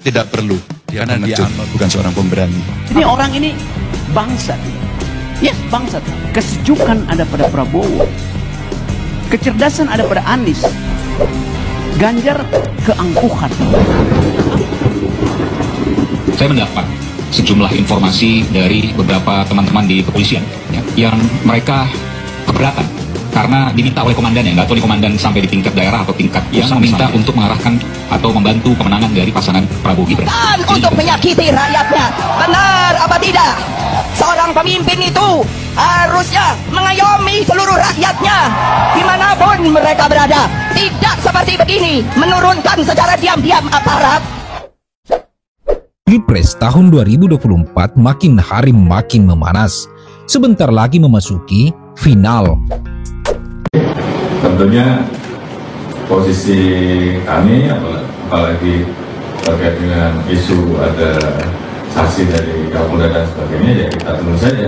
Tidak perlu, karena dia bukan seorang pemberani. Ini orang ini bangsat. Yes, bangsat. Kesejukan ada pada Prabowo. Kecerdasan ada pada Anies. Ganjar keangkuhan. Saya mendapat sejumlah informasi dari beberapa teman-teman di kepolisian yang mereka keberatan karena diminta oleh komandannya, nggak tahu di komandan sampai di tingkat daerah atau tingkat yang meminta untuk mengarahkan atau membantu kemenangan dari pasangan Prabowo Gibran. Dan untuk menyakiti rakyatnya, benar apa tidak? Seorang pemimpin itu harusnya mengayomi seluruh rakyatnya dimanapun mereka berada. Tidak seperti begini, menurunkan secara diam-diam aparat. Pilpres tahun 2024 makin hari makin memanas. Sebentar lagi memasuki final. Tentunya posisi kami, apalagi terkait dengan isu ada saksi dari Kapolda dan sebagainya, ya kita tunggu saja.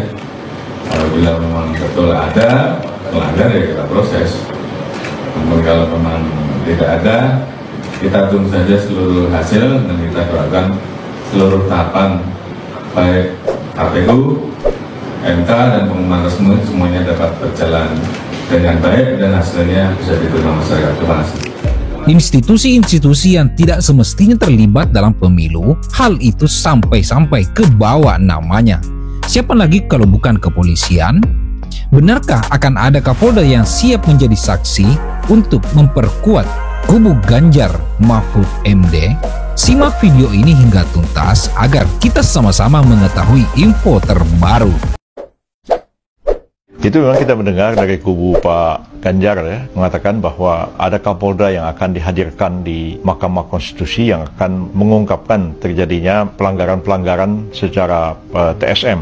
Apabila memang betul ada melanggar, ya kita proses. Namun kalau memang tidak ada, kita tunggu saja seluruh hasil dan kita doakan seluruh tahapan baik KPU, MK dan pengumuman resmi semuanya dapat berjalan dengan baik dan hasilnya bisa diterima masyarakat. Terima kasih. Institusi-institusi yang tidak semestinya terlibat dalam pemilu, hal itu sampai-sampai ke bawah namanya. Siapa lagi kalau bukan kepolisian? Benarkah akan ada Kapolda yang siap menjadi saksi untuk memperkuat kubu Ganjar Mahfud MD? Simak video ini hingga tuntas agar kita sama-sama mengetahui info terbaru. Itu memang kita mendengar dari kubu Pak Ganjar ya, mengatakan bahwa ada Kapolda yang akan dihadirkan di Mahkamah Konstitusi yang akan mengungkapkan terjadinya pelanggaran-pelanggaran secara TSM,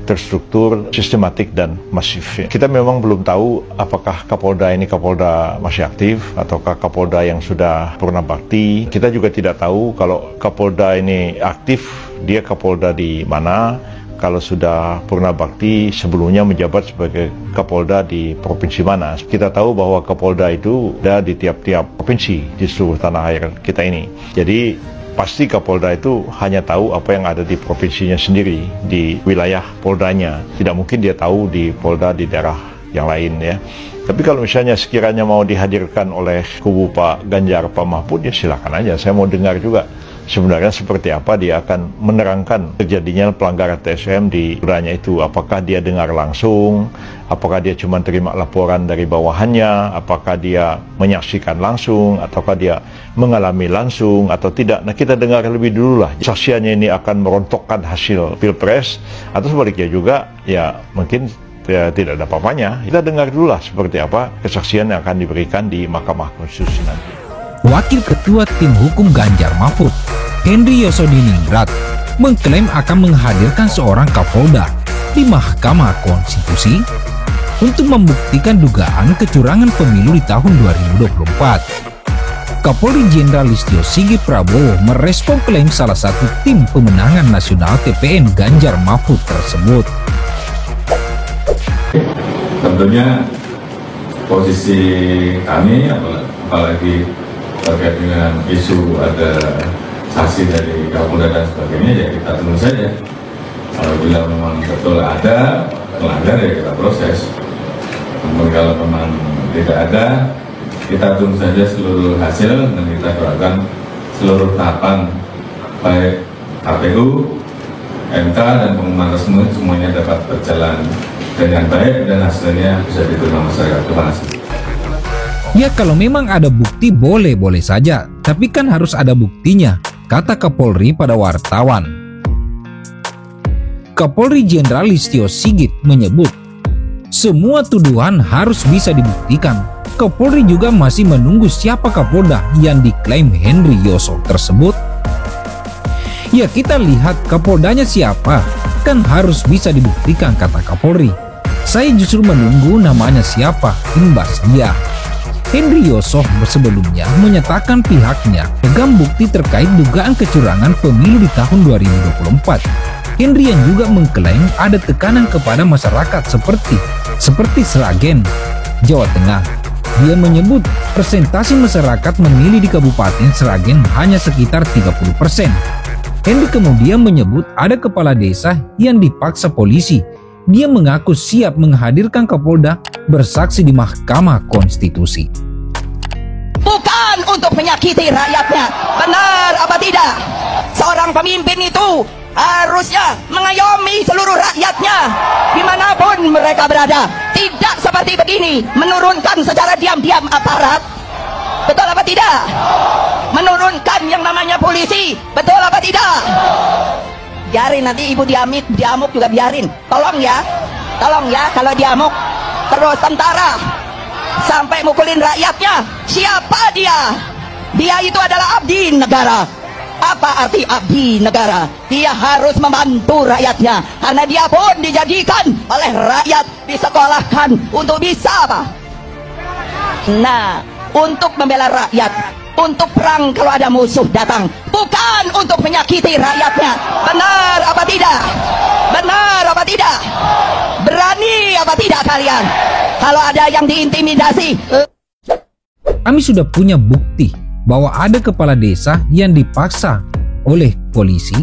terstruktur, sistematik, dan masif. Kita memang belum tahu apakah Kapolda ini Kapolda masih aktif ataukah Kapolda yang sudah purna bakti. Kita juga tidak tahu kalau Kapolda ini aktif, dia Kapolda di mana. Kalau sudah purna bakti sebelumnya menjabat sebagai Kapolda di provinsi mana. Kita tahu bahwa Kapolda itu ada di tiap-tiap provinsi di seluruh tanah air kita ini. Jadi pasti Kapolda itu hanya tahu apa yang ada di provinsinya sendiri, di wilayah Poldanya. Tidak mungkin dia tahu di Polda di daerah yang lain ya. Tapi kalau misalnya sekiranya mau dihadirkan oleh kubu Pak Ganjar, Pak Mahfud, ya silakan aja. Saya mau dengar juga sebenarnya seperti apa dia akan menerangkan terjadinya pelanggaran TSM di Poldanya itu. Apakah dia dengar langsung, apakah dia cuma terima laporan dari bawahannya, apakah dia menyaksikan langsung, ataukah dia mengalami langsung atau tidak. Nah, kita dengar lebih dulu lah. Saksiannya ini akan merontokkan hasil Pilpres atau sebaliknya juga ya mungkin ya, tidak ada apa-apanya. Kita dengar dulu lah seperti apa kesaksian yang akan diberikan di Mahkamah Konstitusi nanti. Wakil Ketua Tim Hukum Ganjar Mahfud, Henry Yosodiningrat, mengklaim akan menghadirkan seorang Kapolda di Mahkamah Konstitusi untuk membuktikan dugaan kecurangan pemilu di tahun 2024. Kapolri Jenderal Listio Sigit Prabowo merespon klaim salah satu tim pemenangan nasional TPN Ganjar Mahfud tersebut. Tentunya posisi kami, apalagi terkait dengan isu ada saksi dari Kapolda dan sebagainya, ya kita tunggu saja. Apabila memang betul ada melanggar, ya kita proses. Namun kalau memang tidak ada, kita tunggu saja seluruh hasil dan kita doakan seluruh tahapan baik KPU, MK dan pengumuman resmi semuanya dapat berjalan dengan baik dan hasilnya bisa diterima masyarakat. Terima kasih. Ya kalau memang ada bukti boleh-boleh saja, tapi kan harus ada buktinya, kata Kapolri pada wartawan. Kapolri Jenderal Listio Sigit menyebut, semua tuduhan harus bisa dibuktikan. Kapolri juga masih menunggu siapa Kapolda yang diklaim Henry Yoso tersebut. Ya kita lihat Kapoldanya siapa, kan harus bisa dibuktikan, kata Kapolri. Saya justru menunggu namanya siapa, imbas dia. Henry Yoso sebelumnya menyatakan pihaknya pegang bukti terkait dugaan kecurangan pemilu di tahun 2024. Henry yang juga mengklaim ada tekanan kepada masyarakat seperti Sragen, Jawa Tengah. Dia menyebut persentase masyarakat memilih di Kabupaten Sragen hanya sekitar 30%. Henry kemudian menyebut ada kepala desa yang dipaksa polisi. Dia mengaku siap menghadirkan Kapolda bersaksi di Mahkamah Konstitusi. Bukan untuk menyakiti rakyatnya. Benar apa tidak? Seorang pemimpin itu harusnya mengayomi seluruh rakyatnya dimanapun mereka berada. Tidak seperti begini, menurunkan secara diam-diam aparat. Betul apa tidak? Menurunkan yang namanya polisi. Betul apa tidak? Biarin nanti ibu diamuk juga biarin. Tolong ya kalau diamuk terus tentara sampai mukulin rakyatnya. Siapa dia? Dia itu adalah abdi negara. Apa arti abdi negara? Dia harus membantu rakyatnya, karena dia pun dijadikan oleh rakyat, disekolahkan untuk bisa apa? Nah, untuk membela rakyat, untuk perang kalau ada musuh datang, bukan untuk menyakiti rakyatnya. Benar apa tidak? Benar apa tidak? Berani apa tidak kalian? Kalau ada yang diintimidasi, Kami sudah punya bukti bahwa ada kepala desa yang dipaksa oleh polisi.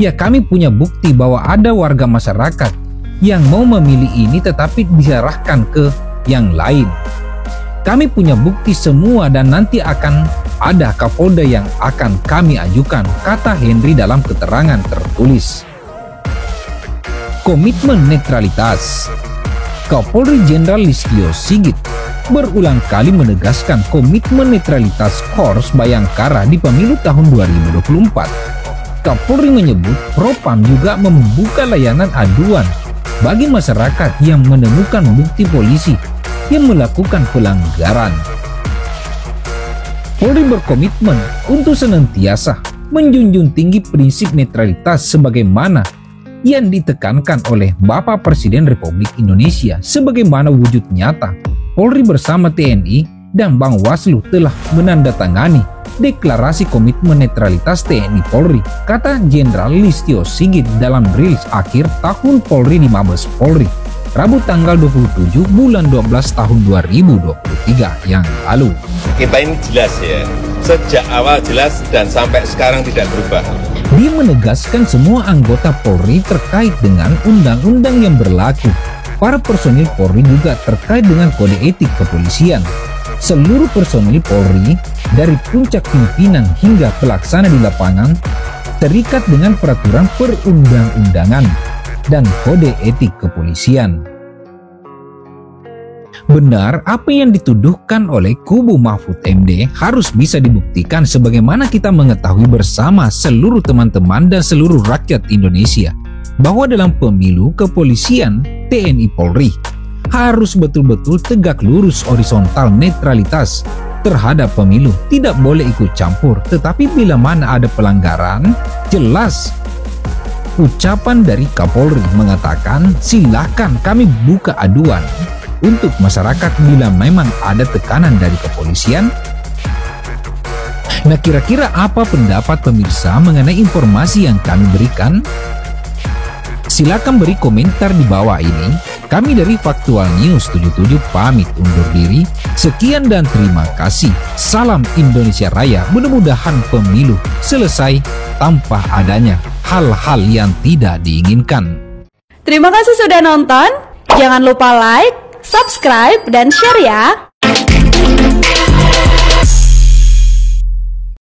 Ya, kami punya bukti bahwa ada warga masyarakat yang mau memilih ini tetapi diserahkan ke yang lain. Kami punya bukti semua dan nanti akan ada Kapolda yang akan kami ajukan, kata Henry dalam keterangan tertulis. Komitmen netralitas. Kapolri Jenderal Listio Sigit berulang kali menegaskan komitmen netralitas Korps Bayangkara di pemilu tahun 2024. Kapolri menyebut Propam juga membuka layanan aduan bagi masyarakat yang menemukan bukti polisi yang melakukan pelanggaran. Polri berkomitmen untuk senantiasa menjunjung tinggi prinsip netralitas sebagaimana yang ditekankan oleh Bapak Presiden Republik Indonesia. Sebagaimana wujud nyata, Polri bersama TNI dan Bawaslu telah menandatangani deklarasi komitmen netralitas TNI Polri, kata Jenderal Listio Sigit dalam rilis akhir tahun Polri di Mabes Polri, Rabu tanggal 27 bulan 12 tahun 2023 yang lalu. Kita ini jelas ya, sejak awal jelas dan sampai sekarang tidak berubah. Dia menegaskan semua anggota Polri terkait dengan undang-undang yang berlaku. Para personil Polri juga terkait dengan kode etik kepolisian. Seluruh personil Polri dari puncak pimpinan hingga pelaksana di lapangan terikat dengan peraturan perundang-undangan dan kode etik kepolisian. Benar apa yang dituduhkan oleh kubu Mahfud MD harus bisa dibuktikan sebagaimana kita mengetahui bersama seluruh teman-teman dan seluruh rakyat Indonesia bahwa dalam pemilu kepolisian TNI Polri harus betul-betul tegak lurus horizontal netralitas terhadap pemilu, tidak boleh ikut campur. Tetapi bila mana ada pelanggaran, jelas ucapan dari Kapolri mengatakan silakan kami buka aduan untuk masyarakat bila memang ada tekanan dari kepolisian. Nah, kira-kira apa pendapat pemirsa mengenai informasi yang kami berikan? Silakan beri komentar di bawah ini. Kami dari Faktual News 77 pamit undur diri. Sekian dan terima kasih. Salam Indonesia Raya. Mudah-mudahan pemilu selesai tanpa adanya hal-hal yang tidak diinginkan. Terima kasih sudah nonton. Jangan lupa like, subscribe, dan share ya.